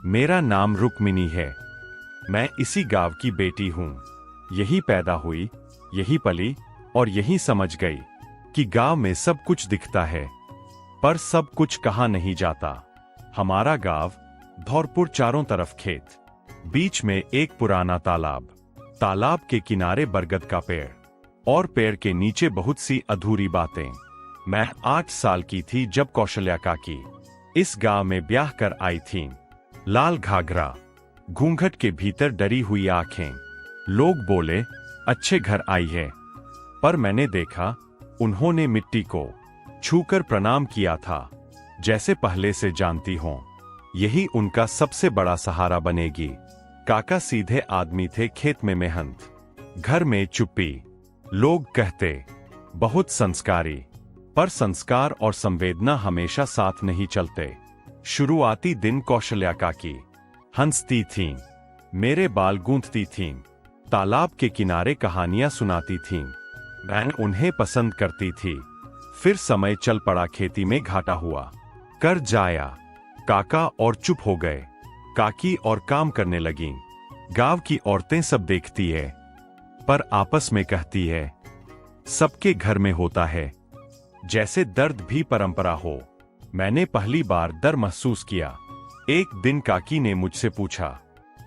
मेरा नाम रुक्मिनी है। मैं इसी गांव की बेटी हूँ। यही पैदा हुई, यही पली और यही समझ गई कि गांव में सब कुछ दिखता है, पर सब कुछ कहा नहीं जाता। हमारा गांव भौरपुर, चारों तरफ खेत, बीच में एक पुराना तालाब, तालाब के किनारे बरगद का पेड़ और पेड़ के नीचे बहुत सी अधूरी बातें। मैं 8 साल की थी जब कौशल्या काकी इस गांव में ब्याह कर आई थीं। लाल घाघरा, घूंघट के भीतर डरी हुई आंखें। लोग बोले अच्छे घर आई है, पर मैंने देखा उन्होंने मिट्टी को छूकर प्रणाम किया था, जैसे पहले से जानती हों यही उनका सबसे बड़ा सहारा बनेगी। काका सीधे आदमी थे, खेत में मेहनत, घर में चुप्पी। लोग कहते बहुत संस्कारी, पर संस्कार और संवेदना हमेशा साथ नहीं चलते। शुरुआती दिन कौशल्या काकी हंसती थीं, मेरे बाल गूंथती थीं, तालाब के किनारे कहानियां सुनाती थीं। मैं उन्हें पसंद करती थी। फिर समय चल पड़ा, खेती में घाटा हुआ, कर जाया। काका और चुप हो गए। काकी और काम करने लगीं। गांव की औरतें सब देखती है, पर आपस में कहती है सबके घर में होता है, जैसे दर्द भी परंपरा हो। मैंने पहली बार दर्द महसूस किया। एक दिन काकी ने मुझसे पूछा,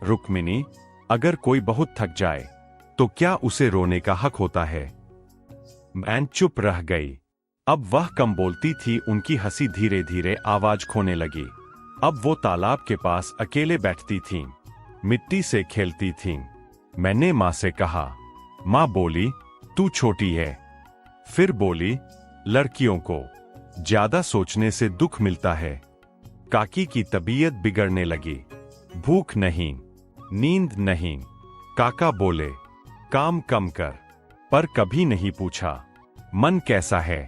रुक्मिनी, अगर कोई बहुत थक जाए तो क्या उसे रोने का हक होता है? मैं चुप रह गई। अब वह कम बोलती थी, उनकी हंसी धीरे धीरे आवाज खोने लगी। अब वो तालाब के पास अकेले बैठती थीं, मिट्टी से खेलती थीं। मैंने माँ से कहा। माँ बोली, तू छोटी है। फिर बोली, लड़कियों को ज्यादा सोचने से दुख मिलता है। काकी की तबीयत बिगड़ने लगी। भूख नहीं, नींद नहीं। काका बोले, काम कम कर, पर कभी नहीं पूछा मन कैसा है।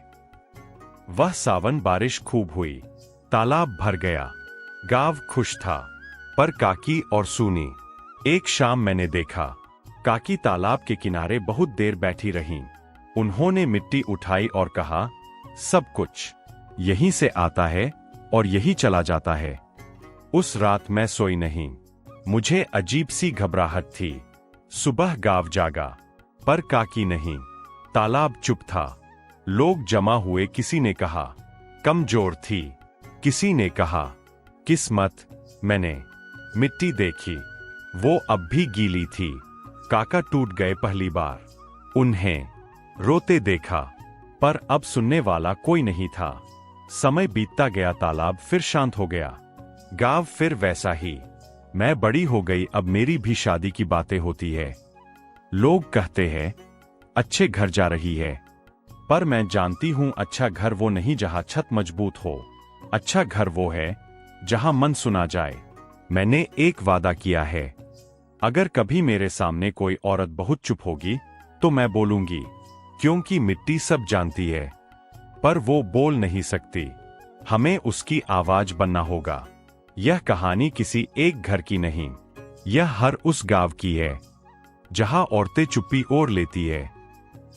वह सावन बारिश खूब हुई, तालाब भर गया, गांव खुश था, पर काकी और सूनी। एक शाम मैंने देखा, काकी तालाब के किनारे बहुत देर बैठी रहीं। उन्होंने मिट्टी उठाई और कहा, सब कुछ यहीं से आता है और यही चला जाता है। उस रात मैं सोई नहीं। मुझे अजीब सी घबराहट थी। सुबह गांव जागा, पर काकी नहीं। तालाब चुप था। लोग जमा हुए। किसी ने कहा कमजोर थी, किसी ने कहा किस्मत। मैंने मिट्टी देखी, वो अब भी गीली थी। काका टूट गए पहली बार। उन्हें रोते देखा, पर अब सुनने वाला कोई नहीं था। समय बीतता गया, तालाब फिर शांत हो गया, गांव फिर वैसा ही। मैं बड़ी हो गई, अब मेरी भी शादी की बातें होती है। लोग कहते हैं अच्छे घर जा रही है, पर मैं जानती हूं अच्छा घर वो नहीं जहां छत मजबूत हो। अच्छा घर वो है जहां मन सुना जाए। मैंने एक वादा किया है, अगर कभी मेरे सामने कोई औरत बहुत चुप होगी तो मैं बोलूंगी, क्योंकि मिट्टी सब जानती है, पर वो बोल नहीं सकती। हमें उसकी आवाज बनना होगा। यह कहानी किसी एक घर की नहीं, यह हर उस गांव की है जहां औरतें चुप्पी ओढ़ लेती है।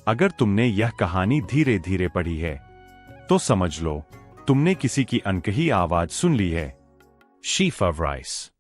अगर तुमने यह कहानी धीरे धीरे पढ़ी है तो समझ लो तुमने किसी की अनकही आवाज सुन ली है। शीफा राइस।